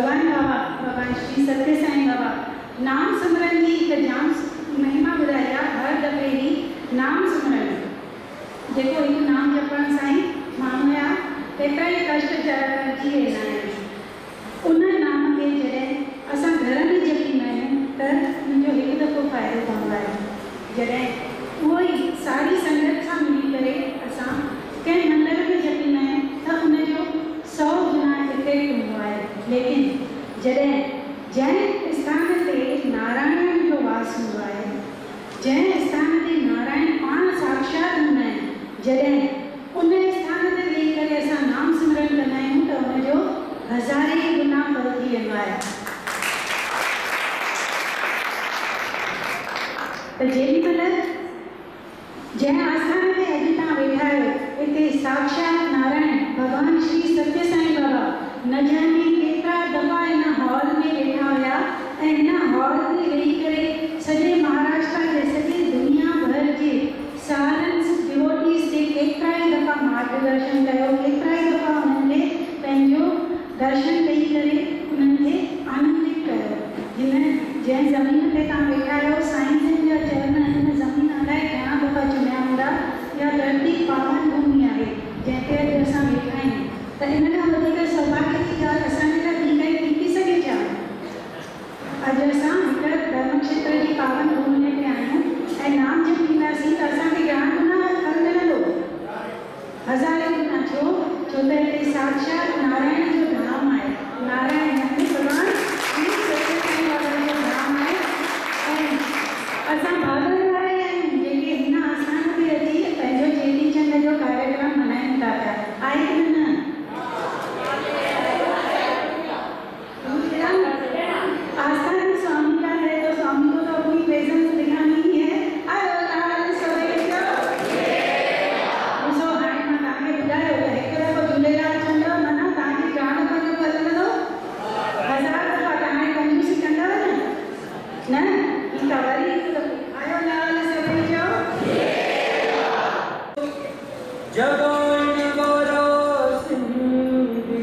भगवान बाबा भगवान श्री सत्य साईं बाबा नाम सिमरन जी हिकु जाम महिमा ॿुधाई आहे। हर दफ़े ई नाम सिमरन जेको हिकु नाम जपण सां ई माण्हू जा केतिरा ई कष्ट अची वेंदा आहिनि। उन नाम खे जॾहिं असां घर में जपींदा आहियूं त उनजो हिकु दफ़ो फ़ाइदो पवंदो आहे। जॾहिं उहो ई सारी संगत सां मिली करे असां कंहिं मंदर में जपींदा आहियूं त उनजो 100 गुना इफेक्ट हूंदो आहे। लेकिन जॾहिं जंहिं स्थान ते नारायण जो वास हूंदो आहे, जंहिं स्थान ते नारायण पाण साक्षात हूंदा आहिनि, जॾहिं उन स्थान ते वेही करे असां नाम सिमरन कंदा आहियूं त उनजो हज़ारे गुना फल थी वेंदो आहे। त जेॾीमहिल जंहिं आस्थान ते अॼु तव्हां वेठा आहियो हिते साक्षात नारायण भगवान श्री सत्य साईं बाबा न जाने केतिरा दफ़ा हिन हॉल में वेठा हुया ऐं हिन हॉल में वेही करे सॼे महाराष्ट्र जे सॼी दुनिया भर जे सालनि डिवोटीज़ खे केतिरा ई दफ़ा मार्गदर्शन कयो, केतिरा ई दफ़ा उन्हनि खे पंहिंजो दर्शन ॾेई करे उन्हनि खे आनंदित कयो। जंहिं ज़मीन ते तव्हां वेठा आहियो साईं जन जा चरण हिन ज़मीन अलाए घणा दफ़ा चुमिया हूंदा। इहा धरती पावन भूमि आहे जंहिं ते अॼु असां वेठा आहियूं। त इन खां वधीक सौभाग्य जी ॻाल्हि असांजे लाइ ॿी काई थी सघे छा? अॼु असां हिकु धर्म क्षेत्र जी पावन भूमि ते आहियूं ऐं नाम जपींदासीं त असांखे घणा गुना फल मिलंदो? हज़ारे गुना। छो त हिते साक्षात नारायण जो धाम आहे। नारायण यानी भगवान श्री सत्य साईं बाबा जो धाम आहे ऐं असां भाॻनि वारा आहियूं जेके हिन आस्थान ते अची पंहिंजो चेटीचंड जो कार्यक्रम मल्हाइनि था पिया। आहे की न? आस्थान स्वामी का है तो स्वामी को तो अपनी प्रेजेंस दिखानी ही है। जगन गौरव सिंधी